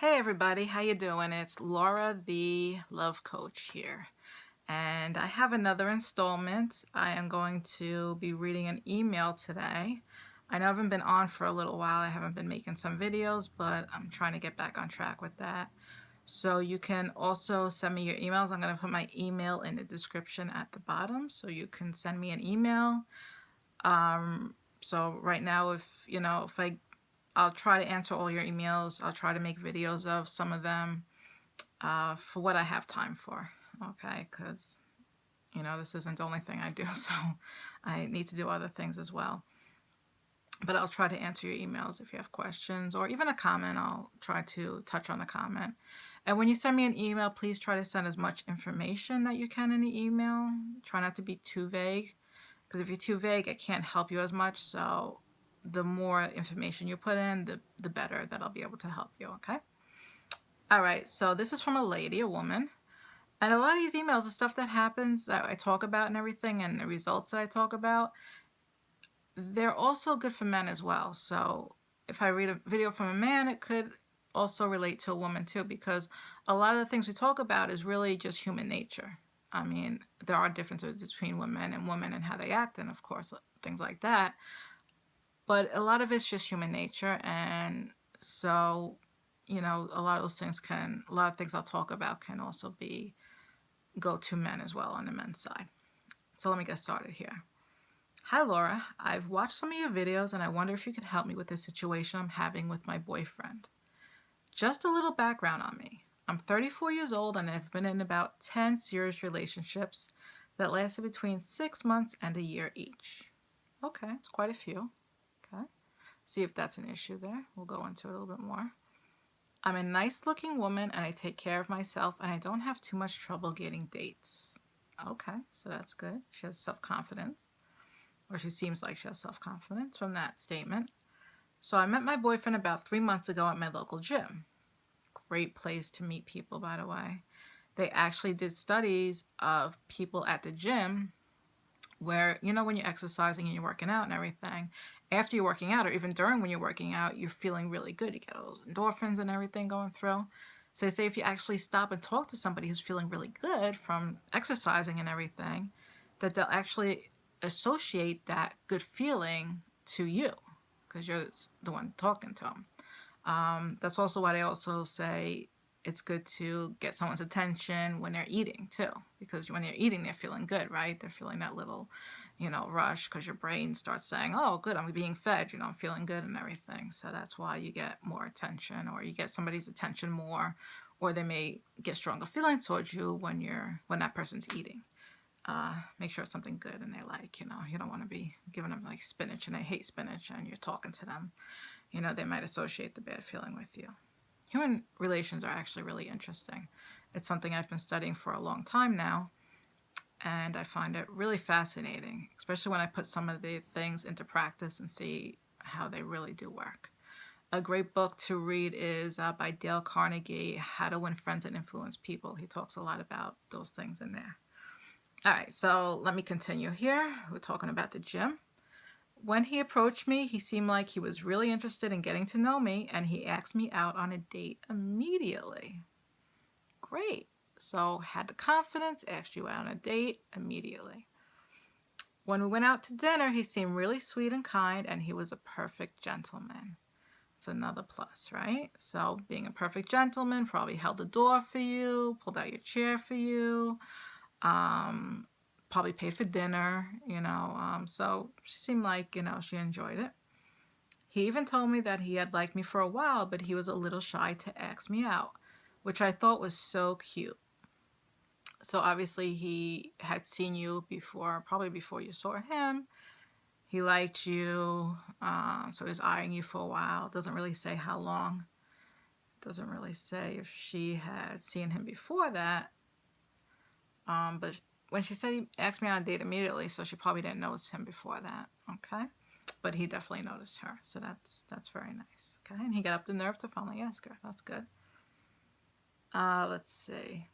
Hey everybody, how you doing? It's Laura, the love coach here. And I have another installment. I am going to be reading an email today. I know I haven't been on for a little while. I haven't been making some videos, but I'm trying to get back on track with that. So you can also send me your emails. I'm going to put my email in the description at the bottom so you can send me an email. So right now, I'll try to answer all your emails. I'll try to make videos of some of them for what I have time for. Okay, because this isn't the only thing I do, so I need to do other things as well. But I'll try to answer your emails if you have questions or even a comment. I'll try to touch on the comment. And when you send me an email, please try to send as much information that you can in the email. Try not to be too vague, because if you're too vague, it can't help you as much. So the more information you put in, the better that I'll be able to help you, okay? All right, so this is from a lady, a woman. And a lot of these emails are stuff that happens that I talk about and everything, and the results that I talk about, they're also good for men as well. So if I read a video from a man, it could also relate to a woman too, because a lot of the things we talk about is really just human nature. I mean, there are differences between women and how they act, and of course, things like that. But a lot of it's just human nature, and so, a lot of things I'll talk about can also go to men as well on the men's side. So let me get started here. Hi Laura, I've watched some of your videos and I wonder if you could help me with the situation I'm having with my boyfriend. Just a little background on me. I'm 34 years old and I've been in about 10 serious relationships that lasted between 6 months and a year each. Okay, it's quite a few. Okay, see if that's an issue there. We'll go into it a little bit more. I'm a nice looking woman and I take care of myself and I don't have too much trouble getting dates. Okay, so that's good. She has self-confidence, or she seems like she has self-confidence from that statement. So I met my boyfriend about 3 months ago at my local gym. Great place to meet people, by the way. They actually did studies of people at the gym where, when you're exercising and you're working out and everything, after you're working out or even during when you're working out, you're feeling really good. You get all those endorphins and everything going through. So they say if you actually stop and talk to somebody who's feeling really good from exercising and everything, that they'll actually associate that good feeling to you because you're the one talking to them. That's also why they also say it's good to get someone's attention when they're eating too, because when they're eating, they're feeling good, right? They're feeling that little, rush because your brain starts saying, oh, good, I'm being fed, I'm feeling good and everything. So that's why you get more attention, or you get somebody's attention more, or they may get stronger feelings towards you when that person's eating. Make sure it's something good and they like, you don't want to be giving them like spinach and they hate spinach and you're talking to them. They might associate the bad feeling with you. Human relations are actually really interesting. It's something I've been studying for a long time now, and I find it really fascinating, especially when I put some of the things into practice and see how they really do work. A great book to read is by Dale Carnegie, How to Win Friends and Influence People. He talks a lot about those things in there. All right, so let me continue here. We're talking about the gym. When he approached me, he seemed like he was really interested in getting to know me, and he asked me out on a date immediately. Great. So had the confidence, asked you out on a date immediately. When we went out to dinner, he seemed really sweet and kind, and he was a perfect gentleman. It's another plus, right? So being a perfect gentleman, probably held the door for you, pulled out your chair for you, probably paid for dinner, so she seemed like, she enjoyed it. He even told me that he had liked me for a while, but he was a little shy to ask me out, which I thought was so cute. So obviously he had seen you before, probably before you saw him. He liked you, so he was eyeing you for a while. Doesn't really say how long. Doesn't really say if she had seen him before that. But when she said he asked me on a date immediately, so she probably didn't notice him before that. Okay, but he definitely noticed her, so that's very nice. Okay, and he got up the nerve to finally ask her. That's good. Let's see.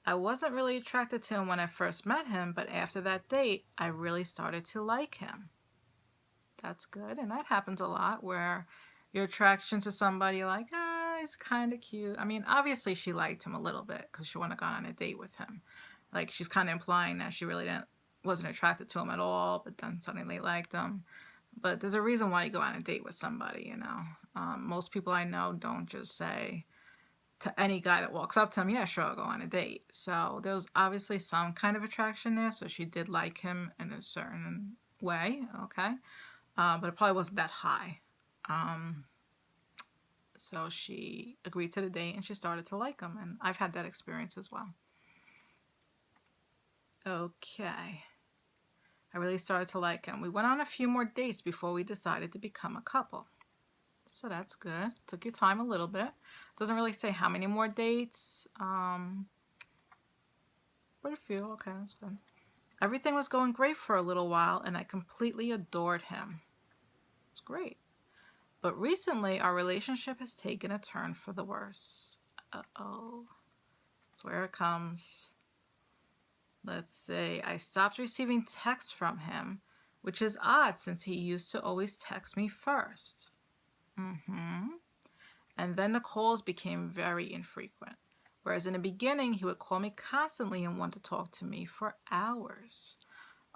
I wasn't really attracted to him when I first met him, but after that date, I really started to like him. That's good, and that happens a lot where your attraction to somebody, like, he's kind of cute. I mean, obviously she liked him a little bit because she wouldn't have gone on a date with him. Like, she's kind of implying that she really wasn't attracted to him at all, but then suddenly liked him. But there's a reason why you go on a date with somebody, you know. Most people I know don't just say to any guy that walks up to him, yeah, sure, I'll go on a date. So there was obviously some kind of attraction there. So she did like him in a certain way, okay? But it probably wasn't that high. So she agreed to the date and she started to like him. And I've had that experience as well. Okay. I really started to like him. We went on a few more dates before we decided to become a couple. So that's good. Took your time a little bit. Doesn't really say how many more dates. But a few. Okay, that's good. Everything was going great for a little while and I completely adored him. It's great. But recently our relationship has taken a turn for the worse. Uh-oh. That's where it comes. Let's see. I stopped receiving texts from him, which is odd since he used to always text me first. And then the calls became very infrequent. Whereas in the beginning, he would call me constantly and want to talk to me for hours.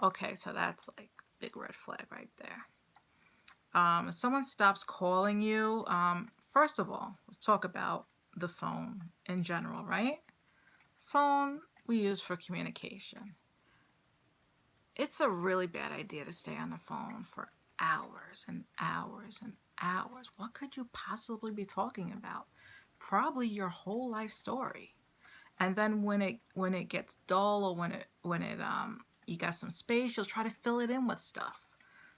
Okay, so that's like big red flag right there. If someone stops calling you, first of all, let's talk about the phone in general, right? Phone we use for communication. It's a really bad idea to stay on the phone for hours and hours and hours. What could you possibly be talking about? Probably your whole life story. And then when it gets dull or when it you got some space, you'll try to fill it in with stuff.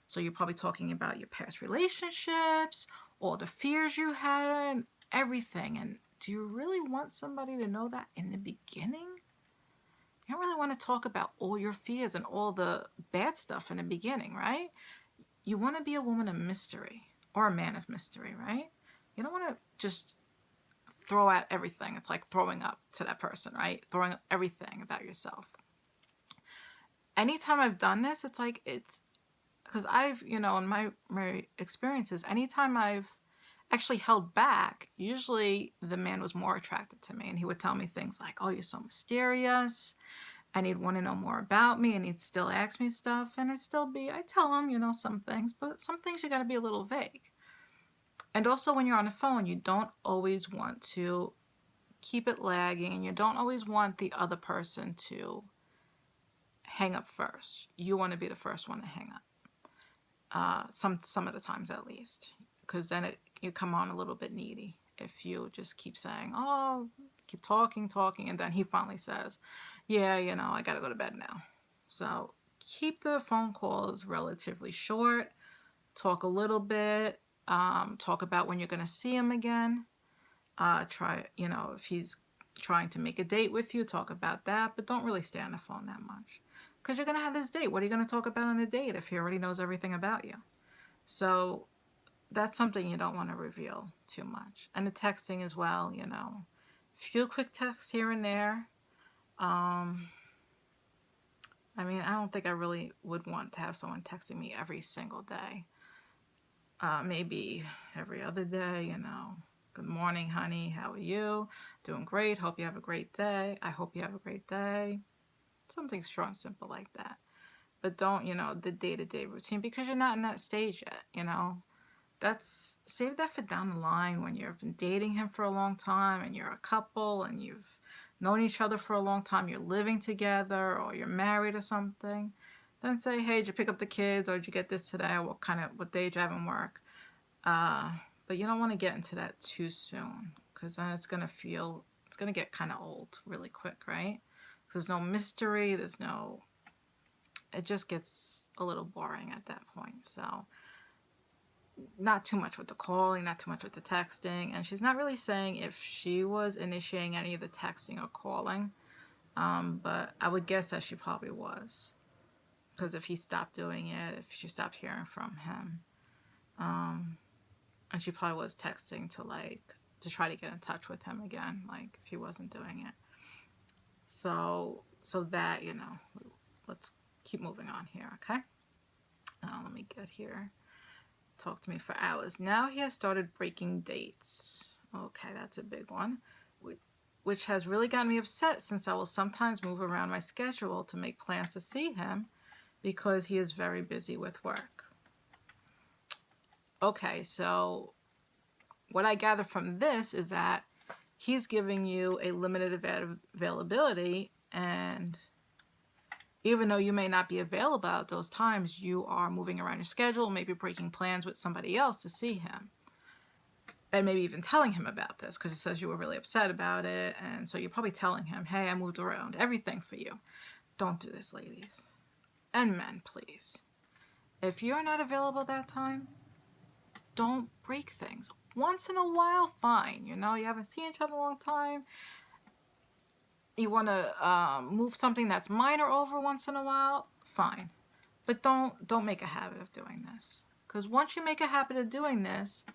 So you're probably talking about your past relationships or the fears you had and everything. And do you really want somebody to know that in the beginning? You don't really want to talk about all your fears and all the bad stuff in the beginning, right? You want to be a woman of mystery or a man of mystery, right? You don't want to just throw out everything. It's like throwing up to that person, right? Throwing up everything about yourself. Anytime I've done this, it's because I've, in my experiences, anytime I've actually held back, usually the man was more attracted to me and he would tell me things like, oh, you're so mysterious. And he'd want to know more about me and he'd still ask me stuff and I tell him, some things, but some things you got to be a little vague. And also when you're on the phone, you don't always want to keep it lagging and you don't always want the other person to hang up first. You want to be the first one to hang up. Some of the times at least, because then you come on a little bit needy if you just keep saying, oh, keep talking, and then he finally says, yeah, I gotta go to bed now. So keep the phone calls relatively short. Talk a little bit. Talk about when you're gonna see him again. Try, if he's trying to make a date with you, talk about that, but don't really stay on the phone that much. Because you're gonna have this date. What are you gonna talk about on the date if he already knows everything about you? So that's something you don't want to reveal too much. And the texting as well, a few quick texts here and there. I mean, I don't think I really would want to have someone texting me every single day. Maybe every other day, Good morning, honey. How are you? Doing great. Hope you have a great day. I hope you have a great day. Something short and simple like that. But don't, the day-to-day routine because you're not in that stage yet, Save that for down the line when you've been dating him for a long time and you're a couple and you've known each other for a long time, you're living together or you're married or something. Then say, hey, did you pick up the kids or did you get this today? What day did you have in work? But you don't want to get into that too soon because then it's going to get kind of old really quick, right? Because there's no mystery, it just gets a little boring at that point. So not too much with the calling, not too much with the texting. And she's not really saying if she was initiating any of the texting or calling. But I would guess that she probably was. Because if he stopped doing it, if she stopped hearing from him. And she probably was texting to try to get in touch with him again, if he wasn't doing it. So that, let's keep moving on here, okay? Let me get here. Talk to me for hours. Now he has started breaking dates. Okay, that's a big one, which has really gotten me upset since I will sometimes move around my schedule to make plans to see him because he is very busy with work. Okay, so what I gather from this is that he's giving you a limited availability, and even though you may not be available at those times, you are moving around your schedule, maybe breaking plans with somebody else to see him. And maybe even telling him about this because it says you were really upset about it. And so you're probably telling him, hey, I moved around everything for you. Don't do this, ladies. And men, please. If you're not available that time, don't break things. Once in a while, fine. You know, you haven't seen each other in a long time. You want to move something that's minor over once in a while, fine. But don't make a habit of doing this. Because once you make a habit of doing this,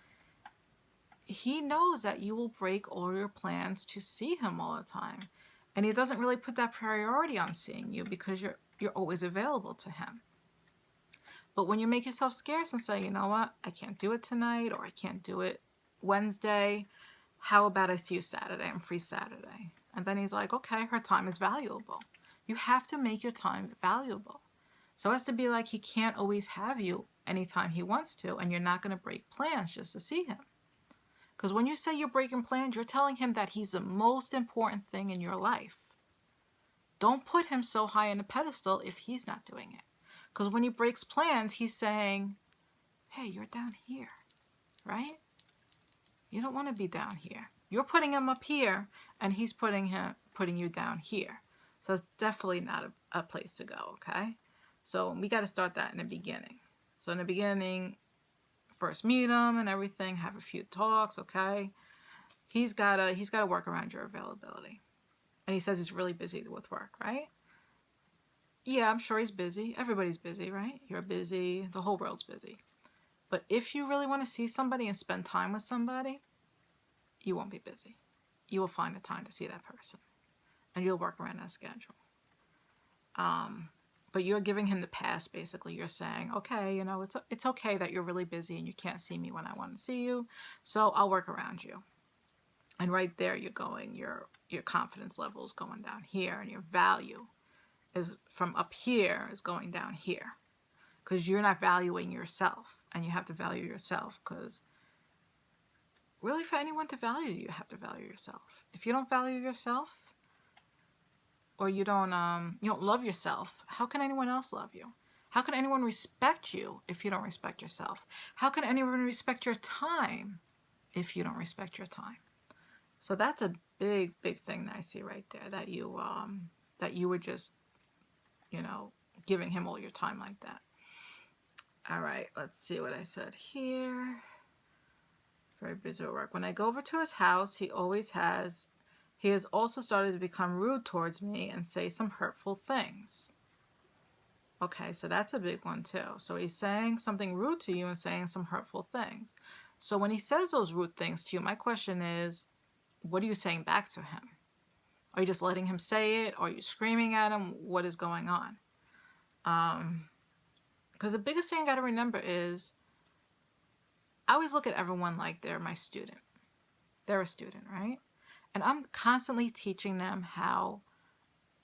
he knows that you will break all your plans to see him all the time. And he doesn't really put that priority on seeing you because you're always available to him. But when you make yourself scarce and say, you know what, I can't do it tonight, or I can't do it Wednesday, how about I see you Saturday? I'm free Saturday. And then he's like, okay, her time is valuable. You have to make your time valuable. So as to be like, he can't always have you anytime he wants to, and you're not going to break plans just to see him. Because when you say you're breaking plans, you're telling him that he's the most important thing in your life. Don't put him so high on a pedestal if he's not doing it. Because when he breaks plans, he's saying, hey, you're down here, right? You don't want to be down here. You're putting him up here, and he's putting you down here. So it's definitely not a place to go, okay? So we got to start that in the beginning. So in the beginning, first meet him and everything, have a few talks, okay? He's gotta work around your availability. And he says he's really busy with work, right? Yeah, I'm sure he's busy. Everybody's busy, right? You're busy. The whole world's busy. But if you really want to see somebody and spend time with somebody, you won't be busy. You will find the time to see that person. And you'll work around that schedule. But you're giving him the pass, basically. You're saying, okay, you know, it's okay that you're really busy and you can't see me when I want to see you, so I'll work around you. And right there you're going, your confidence level is going down here, and your value is from up here is going down here. Because you're not valuing yourself, and you have to value yourself, because really for anyone to value you, you have to value yourself. If you don't value yourself, or you don't love yourself, how can anyone else love you? How can anyone respect you if you don't respect yourself? How can anyone respect your time if you don't respect your time? So that's a big, big thing that I see right there, that you were just, giving him all your time like that. All right, let's see what I said here. Very busy at work. When I go over to his house, he has also started to become rude towards me and say some hurtful things. Okay, so that's a big one too. So he's saying something rude to you and saying some hurtful things. So when he says those rude things to you, my question is, what are you saying back to him? Are you just letting him say it? Are you screaming at him? What is going on? Because the biggest thing I got to remember is, I always look at everyone like they're my student. They're a student, right? And I'm constantly teaching them how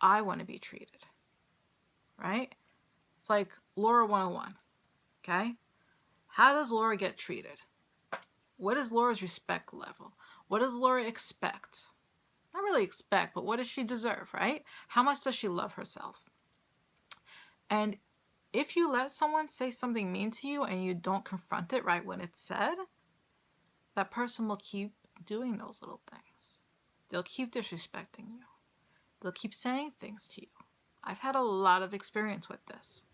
I want to be treated, right? It's like Laura 101, okay? How does Laura get treated? What is Laura's respect level? What does Laura expect? Not really expect, but what does she deserve, right? How much does she love herself? And if you let someone say something mean to you and you don't confront it right when it's said, that person will keep doing those little things. They'll keep disrespecting you. They'll keep saying things to you. I've had a lot of experience with this.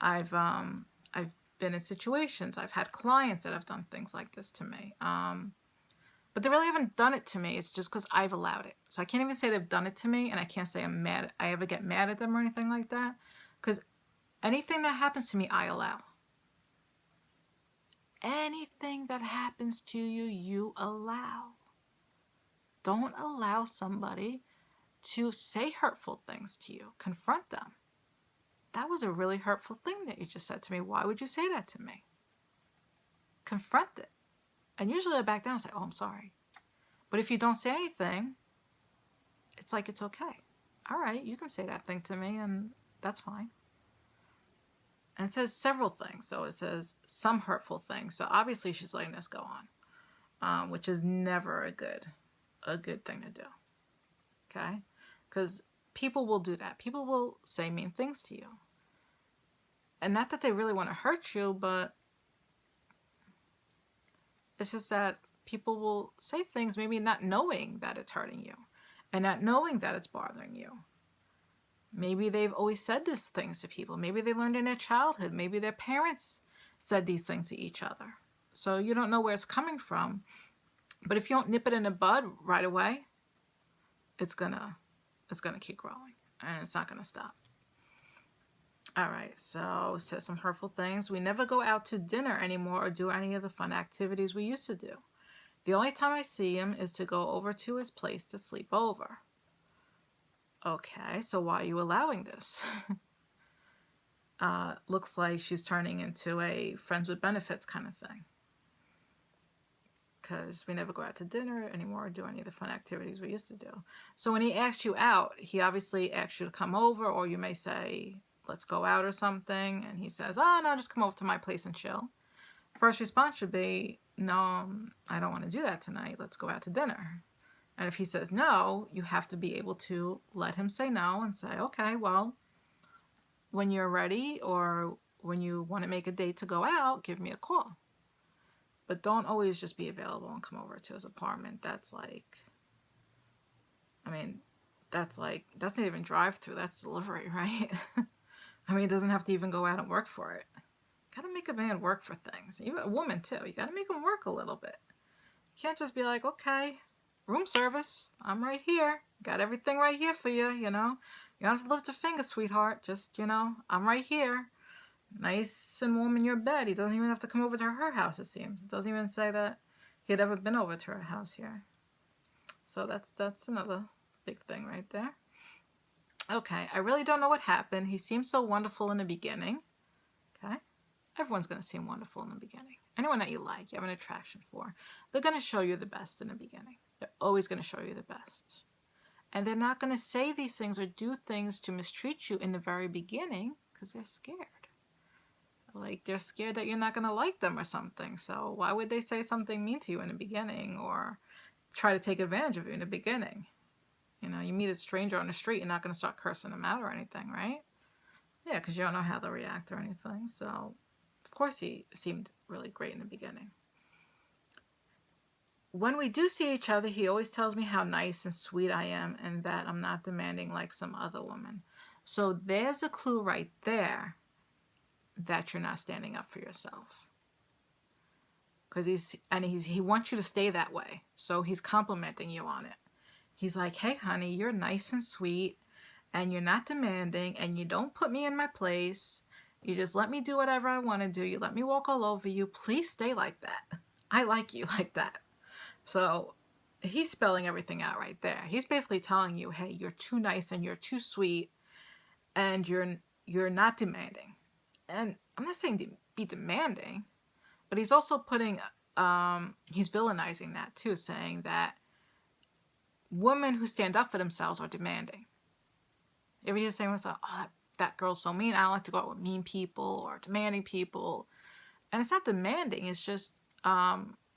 I've been in situations. I've had clients that have done things like this to me. But they really haven't done it to me. It's just because I've allowed it. So I can't even say they've done it to me, and I can't say I ever get mad at them or anything like that. Because anything that happens to me, I allow. Anything that happens to you, you allow. Don't allow somebody to say hurtful things to you. Confront them. That was a really hurtful thing that you just said to me. Why would you say that to me? Confront it. And usually I back down and say, oh, I'm sorry. But if you don't say anything, it's like it's okay. All right, you can say that thing to me, and that's fine. And it says several things. So it says some hurtful things. So obviously she's letting this go on, which is never a good thing to do. Okay, because people will do that. People will say mean things to you, and not that they really want to hurt you, but it's just that people will say things maybe not knowing that it's hurting you, and not knowing that it's bothering you. Maybe they've always said these things to people. Maybe they learned in their childhood. Maybe their parents said these things to each other. So you don't know where it's coming from. But if you don't nip it in the bud right away, it's gonna keep growing, and it's not gonna stop. All right, so it says some hurtful things. We never go out to dinner anymore or do any of the fun activities we used to do. The only time I see him is to go over to his place to sleep over. Okay, so why are you allowing this? Looks like she's turning into a friends with benefits kind of thing. Because we never go out to dinner anymore or do any of the fun activities we used to do. So when he asks you out, he obviously asks you to come over, or you may say, let's go out or something. And he says, oh, no, just come over to my place and chill. First response should be, no, I don't want to do that tonight. Let's go out to dinner. And if he says no, you have to be able to let him say no and say, okay, well, when you're ready or when you want to make a date to go out, give me a call. But don't always just be available and come over to his apartment. That's not even drive-through. That's delivery, right? I mean, it doesn't have to even go out and work for it. Gotta make a man work for things. Even a woman, too. You gotta make them work a little bit. You can't just be like, okay, room service. I'm right here. Got everything right here for you, You don't have to lift a finger, sweetheart. Just, I'm right here. Nice and warm in your bed. He doesn't even have to come over to her house, it seems. It doesn't even say that he had ever been over to her house here. So that's another big thing right there. Okay, I really don't know what happened. He seemed so wonderful in the beginning. Okay? Everyone's going to seem wonderful in the beginning. Anyone that you like, you have an attraction for, they're going to show you the best in the beginning. They're always going to show you the best. And they're not going to say these things or do things to mistreat you in the very beginning because they're scared. Like, they're scared that you're not going to like them or something. So why would they say something mean to you in the beginning or try to take advantage of you in the beginning? You meet a stranger on the street, you're not going to start cursing them out or anything, right? Yeah, because you don't know how they'll react or anything. So, of course, he seemed really great in the beginning. When we do see each other, he always tells me how nice and sweet I am and that I'm not demanding like some other woman. So there's a clue right there that you're not standing up for yourself. Because he wants you to stay that way. So he's complimenting you on it. He's like, hey, honey, you're nice and sweet, and you're not demanding, and you don't put me in my place. You just let me do whatever I want to do. You let me walk all over you. Please stay like that. I like you like that. So he's spelling everything out right there. He's basically telling you, hey, you're too nice and you're too sweet, and you're not demanding. And I'm not saying be demanding, but he's also putting, he's villainizing that too, saying that women who stand up for themselves are demanding. You ever hear someone say, oh, that girl's so mean, I don't like to go out with mean people or demanding people. And it's not demanding, it's just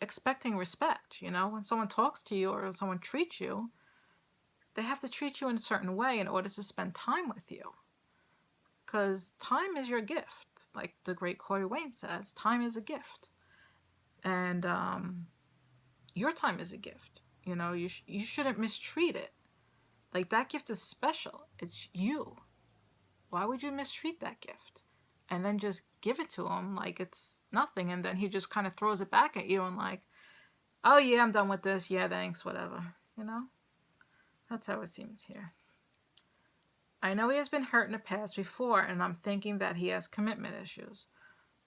expecting respect. When someone talks to you or when someone treats you, they have to treat you in a certain way in order to spend time with you. Because time is your gift. Like the great Corey Wayne says, time is a gift. And your time is a gift. You shouldn't mistreat it. Like, that gift is special. It's you. Why would you mistreat that gift? And then just give it to him like it's nothing. And then he just kind of throws it back at you and like, oh yeah, I'm done with this. Yeah, thanks, whatever. That's how it seems here. I know he has been hurt in the past before, and I'm thinking that he has commitment issues.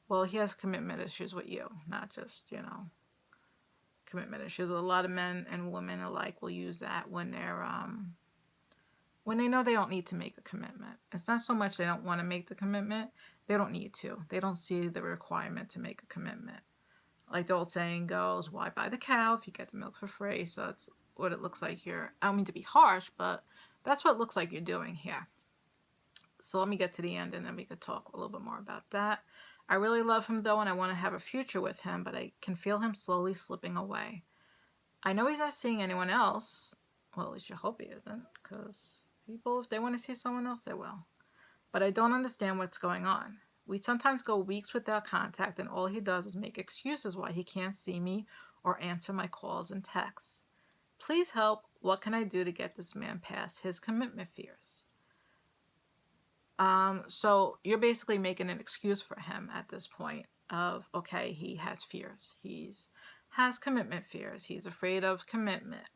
Well, he has commitment issues with you, not just, commitment issues. A lot of men and women alike will use that when they know they don't need to make a commitment. It's not so much they don't want to make the commitment, they don't need to. They don't see the requirement to make a commitment. Like the old saying goes, why buy the cow if you get the milk for free? So it's what it looks like I don't mean to be harsh, but that's what it looks like you're doing here. So let me get to the end and then we could talk a little bit more about that. I really love him though, and I want to have a future with him, but I can feel him slowly slipping away. I know he's not seeing anyone else. Well, at least you hope he isn't, because people, if they want to see someone else, they will. But I don't understand what's going on. We sometimes go weeks without contact, and all he does is make excuses why he can't see me or answer my calls and texts. Please help. What can I do to get this man past his commitment fears? So you're basically making an excuse for him at this point of, okay, he has fears. Has commitment fears. He's afraid of commitment.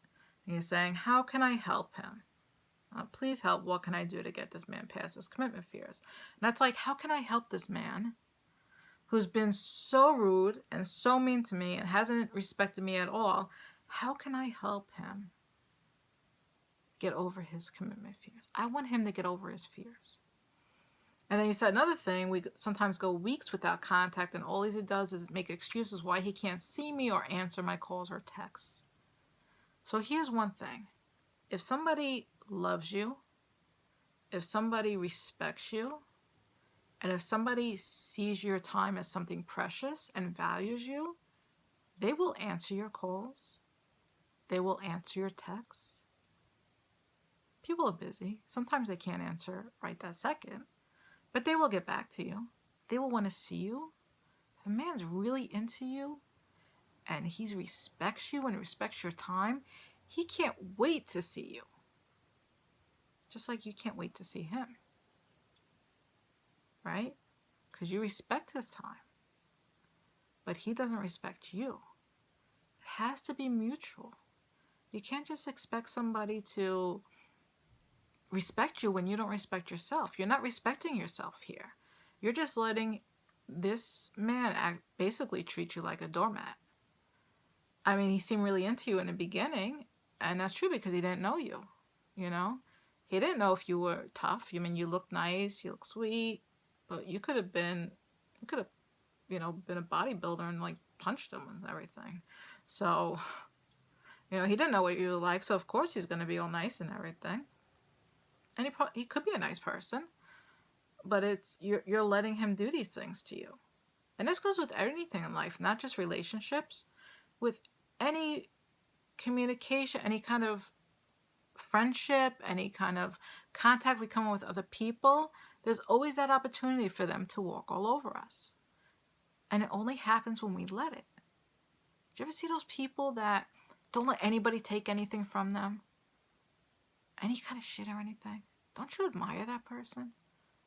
And you're saying, how can I help him? Please help. What can I do to get this man past his commitment fears? And that's like, how can I help this man who's been so rude and so mean to me and hasn't respected me at all? How can I help him get over his commitment fears? I want him to get over his fears. And then you said another thing, we sometimes go weeks without contact, and all he does is make excuses why he can't see me or answer my calls or texts. So here's one thing. If somebody loves you, if somebody respects you, and if somebody sees your time as something precious and values you, they will answer your calls. They will answer your texts. People are busy. Sometimes they can't answer right that second. But they will get back to you. They will want to see you. If a man's really into you and he respects you and respects your time, he can't wait to see you. Just like you can't wait to see him. Right? Because you respect his time. But he doesn't respect you. It has to be mutual. You can't just expect somebody to respect you when you don't respect yourself. You're not respecting yourself here. You're just letting this man basically treat you like a doormat. I mean, he seemed really into you in the beginning, and that's true because he didn't know you, you know? He didn't know if you were tough. I mean, you look nice, you look sweet, but you could have been a bodybuilder and like punched him and everything. So, he didn't know what you were like, so of course he's going to be all nice and everything. And he could be a nice person, but you're letting him do these things to you. And this goes with anything in life, not just relationships, with any communication, any kind of friendship, any kind of contact we come in with other people. There's always that opportunity for them to walk all over us. And it only happens when we let it. Do you ever see those people that don't let anybody take anything from them? Any kind of shit or anything? Don't you admire that person?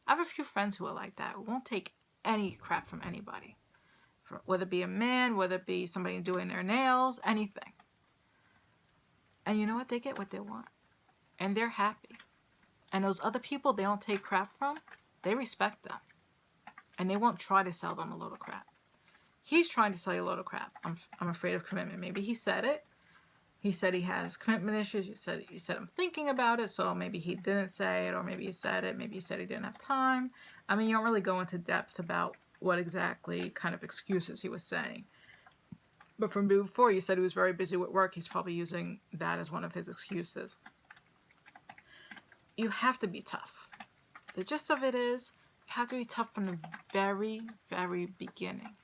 I have a few friends who are like that, who won't take any crap from anybody. Whether it be a man, whether it be somebody doing their nails, anything. And you know what? They get what they want. And they're happy. And those other people they don't take crap from, they respect them. And they won't try to sell them a load of crap. He's trying to sell you a load of crap. I'm afraid of commitment. Maybe he said it. He said he has commitment issues. He said I'm thinking about it, so maybe he didn't say it, or maybe he said it. Maybe he said he didn't have time. I mean, you don't really go into depth about what exactly kind of excuses he was saying. But from before, you said he was very busy with work. He's probably using that as one of his excuses. You have to be tough. The gist of it is, you have to be tough from the very, very beginning.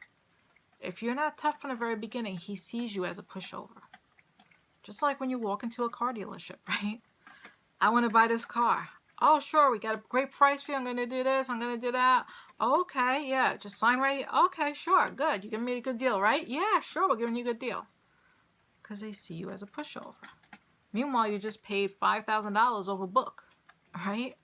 If you're not tough from the very beginning, he sees you as a pushover. Just like when you walk into a car dealership, right? I want to buy this car. Oh, sure, we got a great price for you. I'm going to do this. I'm going to do that. Okay, yeah, just sign right here. Okay, sure, good. You're giving me a good deal, right? Yeah, sure, we're giving you a good deal. Because they see you as a pushover. Meanwhile, you just paid $5,000 over book, right?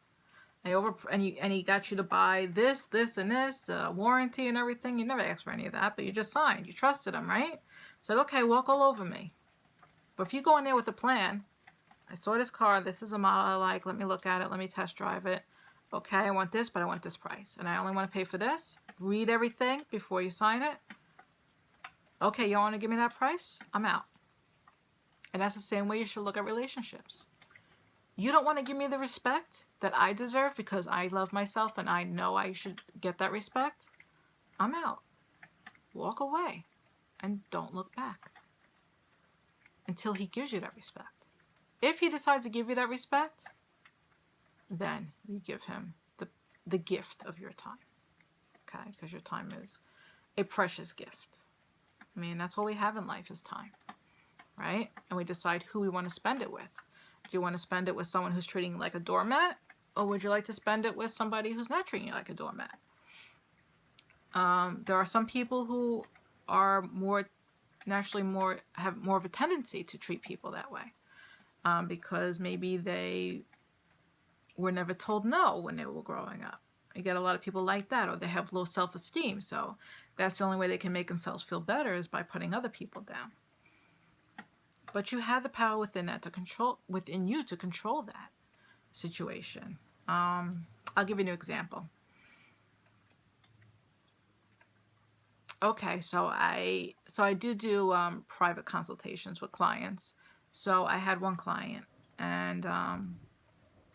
And he got you to buy this, and this, warranty and everything. You never asked for any of that, but you just signed. You trusted him, right? Said, okay, walk all over me. But if you go in there with a plan, I saw this car, this is a model I like, let me look at it, let me test drive it. Okay, I want this, but I want this price. And I only want to pay for this. Read everything before you sign it. Okay, you want to give me that price? I'm out. And that's the same way you should look at relationships. You don't want to give me the respect that I deserve because I love myself and I know I should get that respect? I'm out. Walk away and don't look back. until he gives you that respect. If he decides to give you that respect, then you give him the gift of your time. Okay? Because your time is a precious gift. I mean, that's all we have in life is time. Right? And we decide who we want to spend it with. Do you want to spend it with someone who's treating you like a doormat? Or would you like to spend it with somebody who's not treating you like a doormat? There are some people who are have more of a tendency to treat people that way. Because maybe they were never told no when they were growing up. You get a lot of people like that, or they have low self-esteem. So that's the only way they can make themselves feel better is by putting other people down. But you have the power within you to control that situation. I'll give you an example. Okay, so I do private consultations with clients. So I had one client, and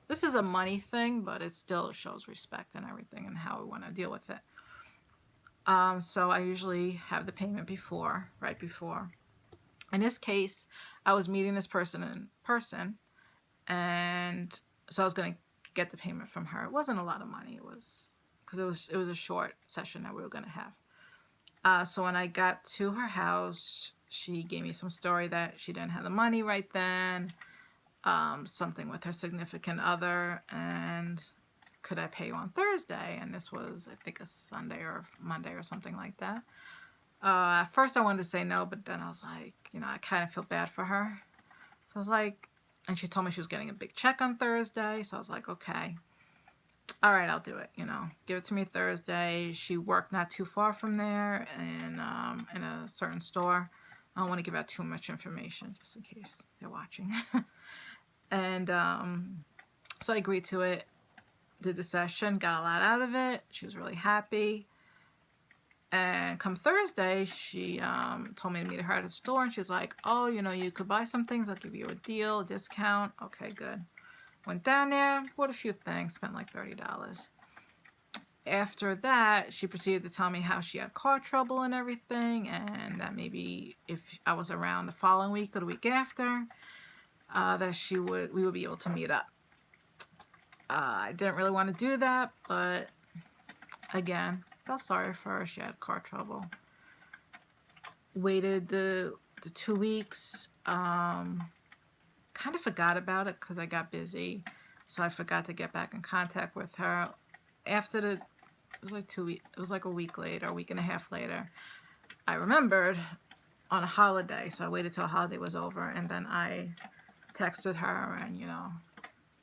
this is a money thing, but it still shows respect and everything and how we want to deal with it. So I usually have the payment right before. In this case, I was meeting this person in person, and so I was going to get the payment from her. It wasn't a lot of money. It was because it was a short session that we were going to have. So when I got to her house, she gave me some story that she didn't have the money right then, something with her significant other, and could I pay you on Thursday? And this was, I think, a Sunday or Monday or something like that. At first I wanted to say no, but then I was like, I kind of feel bad for her. So I was like, and she told me she was getting a big check on Thursday. So I was like, okay, all right, I'll do it. Give it to me Thursday. She worked not too far from there in a certain store. I don't want to give out too much information just in case they're watching. And so I agreed to it, did the session, got a lot out of it. She was really happy. And come Thursday, she told me to meet her at a store, and she's like, oh, you could buy some things. I'll give you a deal, a discount. Okay, good. Went down there, bought a few things, spent like $30. After that, she proceeded to tell me how she had car trouble and everything, and that maybe if I was around the following week or the week after, that we would be able to meet up. I didn't really want to do that, but again, felt sorry for her. She had car trouble. Waited the 2 weeks. Kind of forgot about it because I got busy, so I forgot to get back in contact with her. It was like 2 weeks. It was like a week later, a week and a half later. I remembered on a holiday, so I waited till the holiday was over, and then I texted her and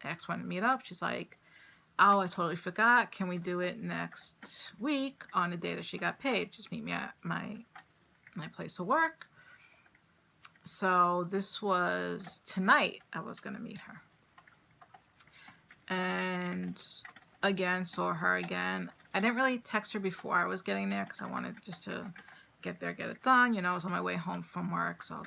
asked when to meet up. She's like, oh, I totally forgot. Can we do it next week on the day that she got paid? Just meet me at my place of work. So this was tonight I was going to meet her. And again, saw her again. I didn't really text her before I was getting there because I wanted just to get there, get it done. I was on my way home from work, so I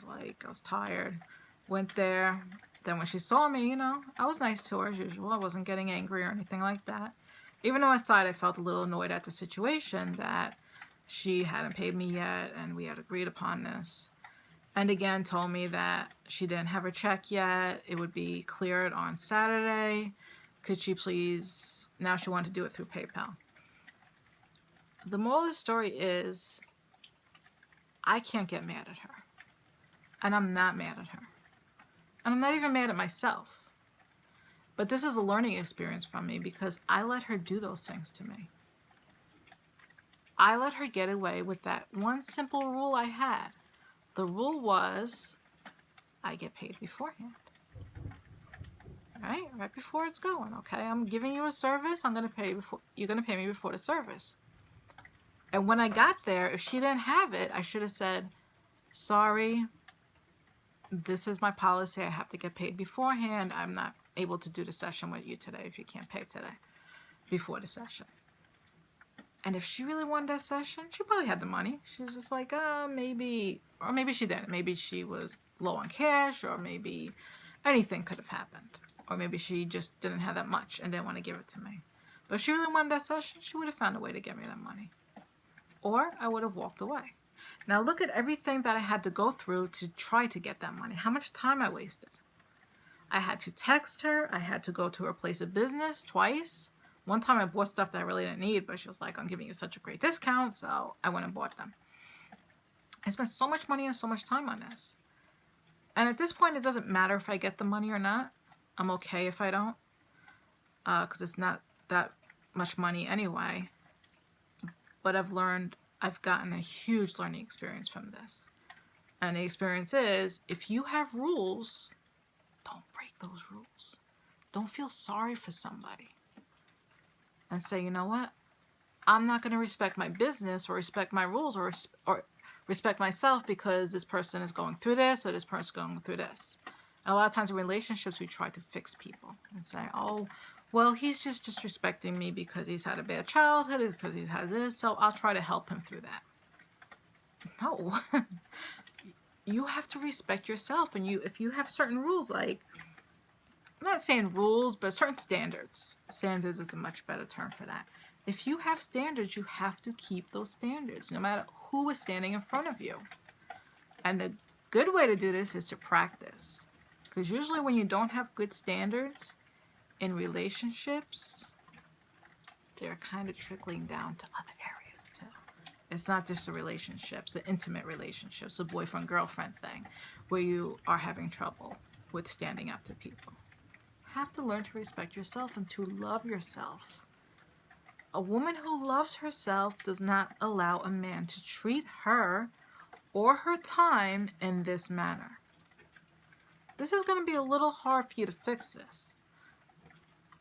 was tired. Went there. Then when she saw me, I was nice to her as usual. I wasn't getting angry or anything like that. Even though inside I felt a little annoyed at the situation that she hadn't paid me yet and we had agreed upon this. And again, told me that she didn't have her check yet. It would be cleared on Saturday. Could she please, now she wanted to do it through PayPal. The moral of the story is, I can't get mad at her. And I'm not mad at her. And I'm not even mad at myself. But this is a learning experience from me because I let her do those things to me. I let her get away with that one simple rule I had. The rule was, I get paid beforehand. Right before it's going, okay? I'm giving you a service, you're gonna pay me before the service. And when I got there, if she didn't have it, I should have said, sorry, this is my policy. I have to get paid beforehand. I'm not able to do the session with you today if you can't pay today before the session. And if she really wanted that session, she probably had the money. She was just like, maybe, or maybe she didn't. Maybe she was low on cash, or maybe anything could have happened. Or maybe she just didn't have that much and didn't want to give it to me. But if she really wanted that session, she would have found a way to get me that money. Or I would have walked away. Now look at everything that I had to go through to try to get that money. How much time I wasted. I had to text her. I had to go to her place of business twice. One time I bought stuff that I really didn't need, but she was like, I'm giving you such a great discount. So I went and bought them. I spent so much money and so much time on this. And at this point, it doesn't matter if I get the money or not. I'm okay if I don't, because it's not that much money anyway. But I've gotten a huge learning experience from this. And the experience is, if you have rules, don't break those rules. Don't feel sorry for somebody. And say, you know what? I'm not going to respect my business or respect my rules or respect myself because this person is going through this or this person is going through this. And a lot of times in relationships, we try to fix people and say, oh, well, he's just disrespecting me because he's had a bad childhood, because he's had this, so I'll try to help him through that. No. You have to respect yourself. And if you have certain rules, like, I'm not saying rules, but certain standards. Standards is a much better term for that. If you have standards, you have to keep those standards, no matter who is standing in front of you. And the good way to do this is to practice. Because usually when you don't have good standards in relationships, they're kind of trickling down to other areas too. It's not just a relationship, it's an intimate relationship, it's a boyfriend-girlfriend thing where you are having trouble with standing up to people. You have to learn to respect yourself and to love yourself. A woman who loves herself does not allow a man to treat her or her time in this manner. This is going to be a little hard for you to fix this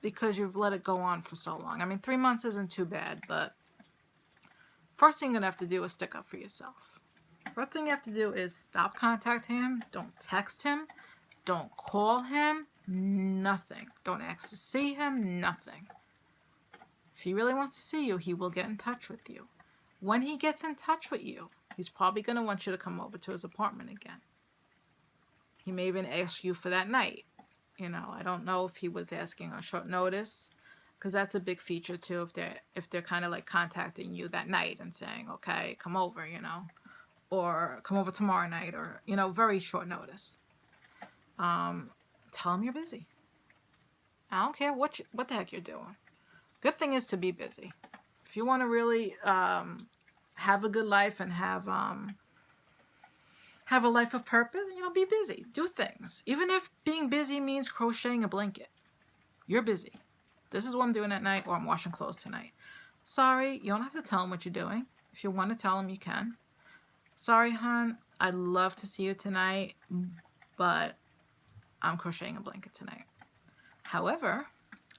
because you've let it go on for so long. I mean, 3 months isn't too bad, but first thing you're going to have to do is stick up for yourself. First thing you have to do is stop contacting him. Don't text him. Don't call him. Nothing. Don't ask to see him. Nothing. If he really wants to see you, he will get in touch with you. When he gets in touch with you, he's probably going to want you to come over to his apartment again. He may even ask you for that night. You know, I don't know if he was asking on short notice, because that's a big feature too. If they're kind of like contacting you that night and saying, okay, come over, you know, or come over tomorrow night, or, you know, very short notice. Tell him you're busy. I don't care what the heck you're doing. Good thing is to be busy. If you want to really have a good life and have a life of purpose, you know, be busy. Do things. Even if being busy means crocheting a blanket. You're busy. This is what I'm doing at night, or I'm washing clothes tonight. Sorry, you don't have to tell him what you're doing. If you want to tell him, you can. Sorry, hon, I'd love to see you tonight, but I'm crocheting a blanket tonight. However,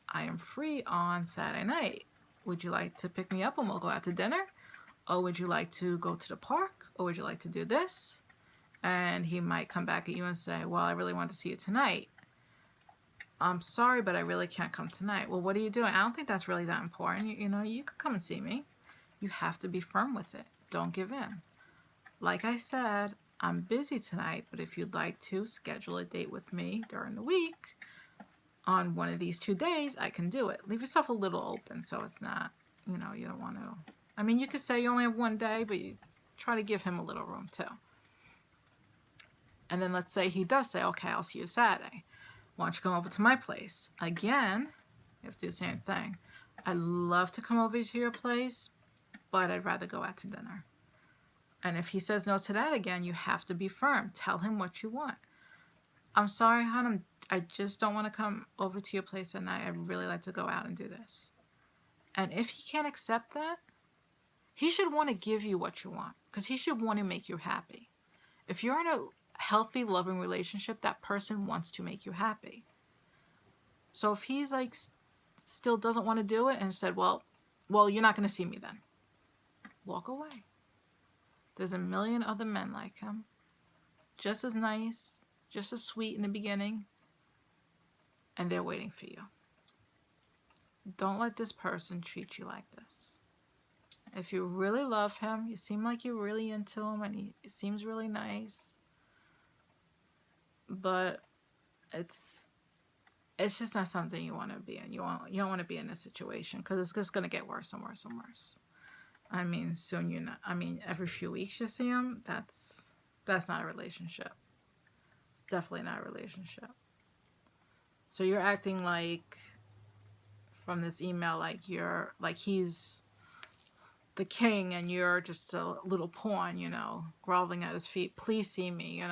I am free on Saturday night. Would you like to pick me up and we'll go out to dinner? Or would you like to go to the park? Or would you like to do this? And he might come back at you and say, well, I really want to see you tonight. I'm sorry, but I really can't come tonight. Well, what are you doing? I don't think that's really that important. You know, you could come and see me. You have to be firm with it. Don't give in. Like I said, I'm busy tonight, but if you'd like to schedule a date with me during the week, on one of these 2 days, I can do it. Leave yourself a little open so it's not, you know, you don't want to. I mean, you could say you only have 1 day, but you try to give him a little room too. And then let's say he does say, okay, I'll see you Saturday. Why don't you come over to my place? Again, you have to do the same thing. I'd love to come over to your place, but I'd rather go out to dinner. And if he says no to that again, you have to be firm. Tell him what you want. I'm sorry, hon, I just don't want to come over to your place at night. I'd really like to go out and do this. And if he can't accept that, he should want to give you what you want, because he should want to make you happy. If you're in a healthy, loving relationship, that person wants to make you happy. So if he's like still doesn't want to do it and said, well, you're not going to see me then, walk away. There's a million other men like him, just as nice, just as sweet in the beginning, and they're waiting for you. Don't let this person treat you like this. If you really love him, you seem like you're really into him, and he seems really nice, but it's just not something you want to be in. You don't want to be in this situation, because it's just going to get worse and worse and worse. I mean, soon you're not. I mean, every few weeks you see him. That's not a relationship. It's definitely not a relationship. So you're acting like from this email like you're like he's the king and you're just a little pawn, groveling at his feet. Please see me,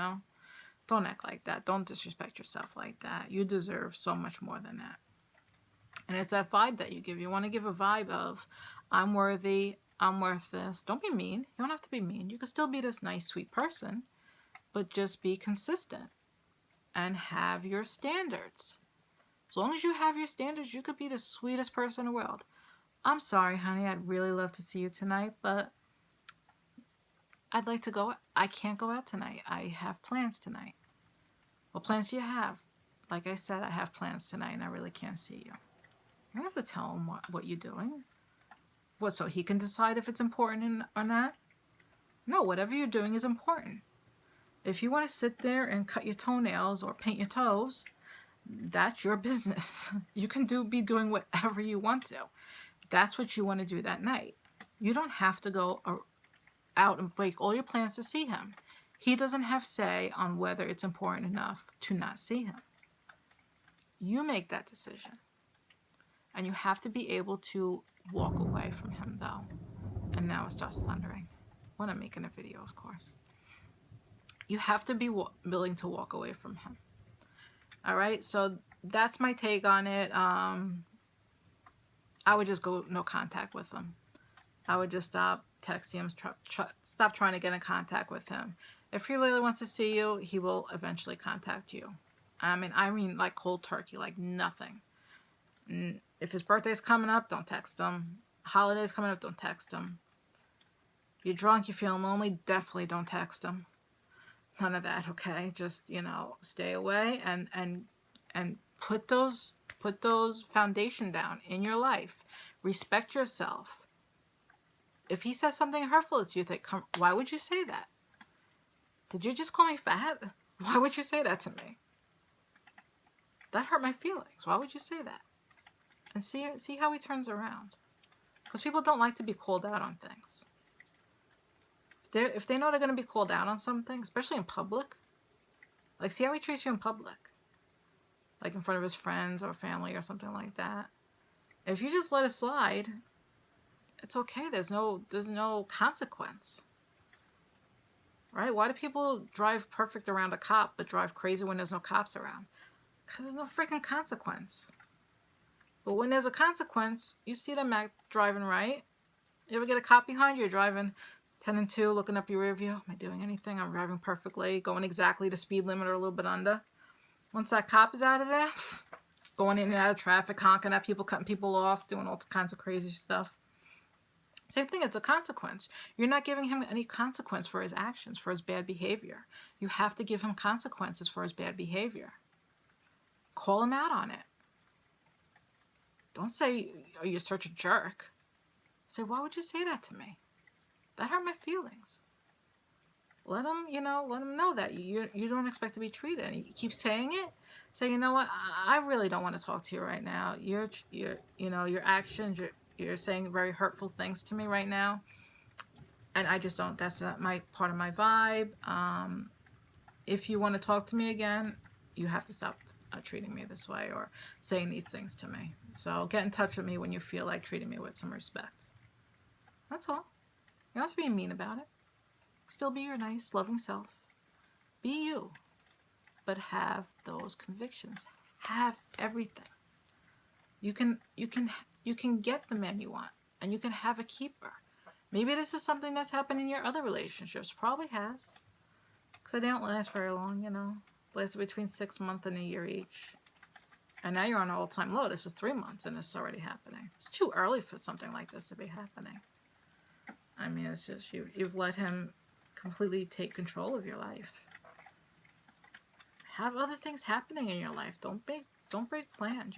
Don't act like that. Don't disrespect yourself like that. You deserve so much more than that. And it's that vibe that you give. You want to give a vibe of, I'm worthy, I'm worth this. Don't be mean. You don't have to be mean. You can still be this nice, sweet person, but just be consistent and have your standards. As long as you have your standards, you could be the sweetest person in the world. I'm sorry, honey. I'd really love to see you tonight, but I'd like to go. I can't go out tonight. I have plans tonight. What plans do you have? Like I said, I have plans tonight and I really can't see you. You don't have to tell him what you're doing. What, so he can decide if it's important or not? No, whatever you're doing is important. If you want to sit there and cut your toenails or paint your toes, that's your business. You can be doing whatever you want to. That's what you want to do that night. You don't have to go out and break all your plans to see him. He doesn't have say on whether it's important enough to not see him. You make that decision. And you have to be able to walk away from him, though. And now it starts thundering. When I'm making a video, of course. You have to be willing to walk away from him. All right, so that's my take on it. I would just go no contact with him. I would just stop texting him, stop trying to get in contact with him. If he really wants to see you, he will eventually contact you. I mean like cold turkey, like nothing. If his birthday's coming up, don't text him. Holidays coming up, don't text him. You're drunk, you're feeling lonely, definitely don't text him. None of that, okay? Just, stay away and put those foundation down in your life. Respect yourself. If he says something hurtful to you, think, why would you say that? Did you just call me fat? Why would you say that to me? That hurt my feelings. Why would you say that? And see how he turns around. Because people don't like to be called out on things. If they know they're going to be called out on something, especially in public, like see how he treats you in public. Like in front of his friends or family or something like that. If you just let it slide, it's okay. There's no consequence. Right? Why do people drive perfect around a cop but drive crazy when there's no cops around? Because there's no freaking consequence. But when there's a consequence, you see them driving right. You ever get a cop behind you? You're driving 10 and 2, looking up your rear view. Am I doing anything? I'm driving perfectly, going exactly the speed limit or a little bit under. Once that cop is out of there, going in and out of traffic, honking at people, cutting people off, doing all kinds of crazy stuff. Same thing, it's a consequence. You're not giving him any consequence for his actions, for his bad behavior. You have to give him consequences for his bad behavior. Call him out on it. Don't say, oh, you're such a jerk. Say, why would you say that to me? That hurt my feelings. Let him know that you don't expect to be treated. And you keep saying it. Say, you know what? I really don't want to talk to you right now. Your actions, you're saying very hurtful things to me right now. And I just don't, that's not my part of my vibe. If you want to talk to me again, you have to stop treating me this way or saying these things to me. So get in touch with me when you feel like treating me with some respect. That's all. You don't have to be mean about it. Still be your nice, loving self. Be you. But have those convictions. Have everything. You can get the man you want, and you can have a keeper. Maybe this is something that's happened in your other relationships. Probably has. Because they don't last very long, Lasted between 6 months and a year each. And now you're on an all-time low. This is 3 months, and it's already happening. It's too early for something like this to be happening. I mean, it's just you've let him completely take control of your life. Have other things happening in your life. Don't break plans,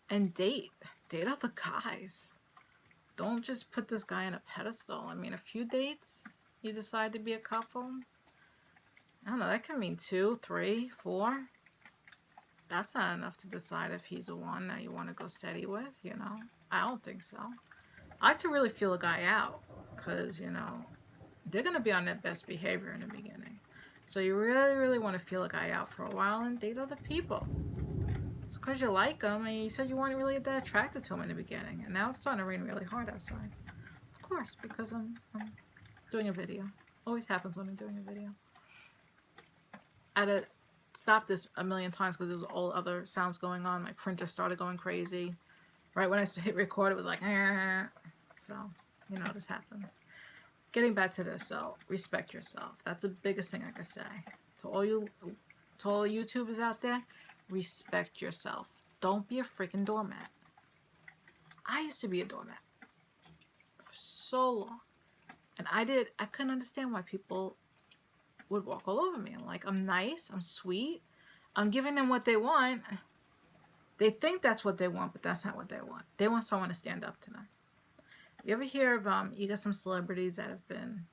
And date other guys. Don't just put this guy on a pedestal. I mean, a few dates, you decide to be a couple. I don't know, that can mean 2, 3, 4. That's not enough to decide if he's the one that you want to go steady with, I don't think so. I like to really feel a guy out because, they're going to be on their best behavior in the beginning. So you really, really want to feel a guy out for a while and date other people. It's because you like them and you said you weren't really that attracted to them in the beginning. And now it's starting to rain really hard outside. Of course, because I'm doing a video. Always happens when I'm doing a video. I had to stop this a million times because there was all other sounds going on. My printer started going crazy. Right when I hit record, it was like, so, this happens. Getting back to this, so respect yourself. That's the biggest thing I can say to all YouTubers out there. Respect yourself. Don't be a freaking doormat. I used to be a doormat for so long, and I couldn't understand why people would walk all over me. I'm like, I'm nice, I'm sweet, I'm giving them what they want. They think that's what they want, but that's not what they want. They want someone to stand up to them. You ever hear of you got some celebrities that have been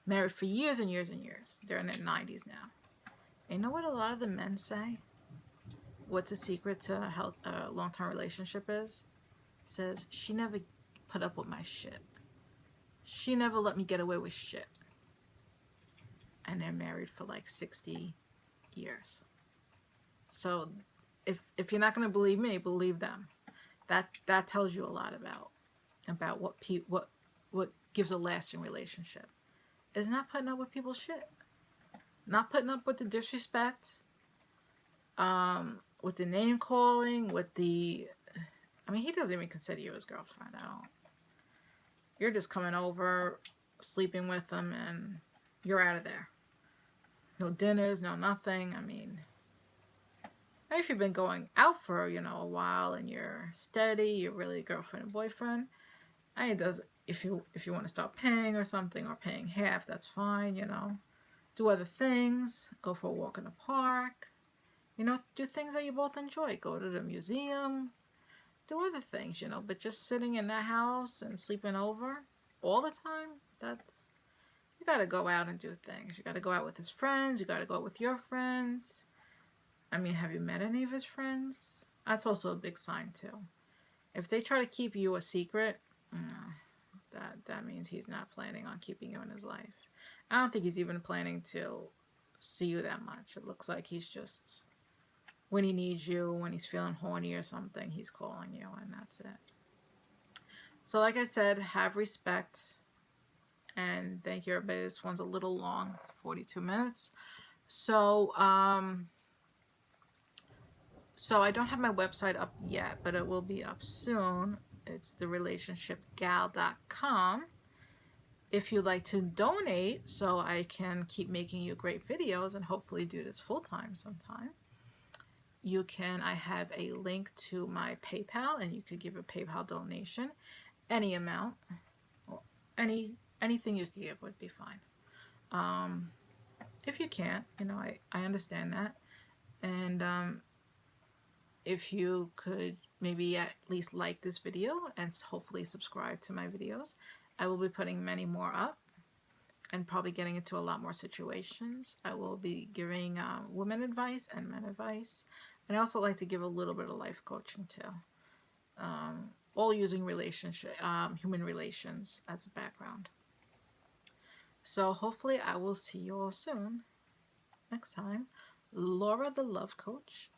married for years and years and years. They're in their 90s now. And you know what a lot of the men say? What's the secret to a long-term relationship is? Says, she never put up with my shit. She never let me get away with shit. And they're married for like 60 years. So if you're not going to believe me, believe them. That tells you a lot about what gives a lasting relationship. Is not putting up with people's shit. Not putting up with the disrespect, with the name calling, with the... I mean, he doesn't even consider you his girlfriend. You're just coming over, sleeping with him, and you're out of there. No dinners, no nothing. I mean, if you've been going out for, a while and you're steady, you're really a girlfriend and boyfriend, it does. If you want to start paying or something, or paying half, that's fine, Do other things. Go for a walk in the park. Do things that you both enjoy. Go to the museum. Do other things, But just sitting in that house and sleeping over all the time, you got to go out and do things. You got to go out with his friends. You got to go out with your friends. I mean, have you met any of his friends? That's also a big sign, too. If they try to keep you a secret, that means he's not planning on keeping you in his life. I don't think he's even planning to see you that much. It looks like he's just, when he needs you, when he's feeling horny or something, he's calling you, and that's it. So like I said, have respect, and thank you, everybody. This one's a little long, it's 42 minutes. So, so I don't have my website up yet, but it will be up soon. It's TheRelationshipGal.com. If you'd like to donate so I can keep making you great videos and hopefully do this full-time sometime, you can. I have a link to my PayPal, and you could give a PayPal donation. Any amount, or anything you could give would be fine. If you can't, I understand that. And if you could maybe at least like this video and hopefully subscribe to my videos. I will be putting many more up and probably getting into a lot more situations. I will be giving women advice and men advice. And I also like to give a little bit of life coaching too. All using human relations as a background. So hopefully I will see you all soon. Next time, Laura the Love Coach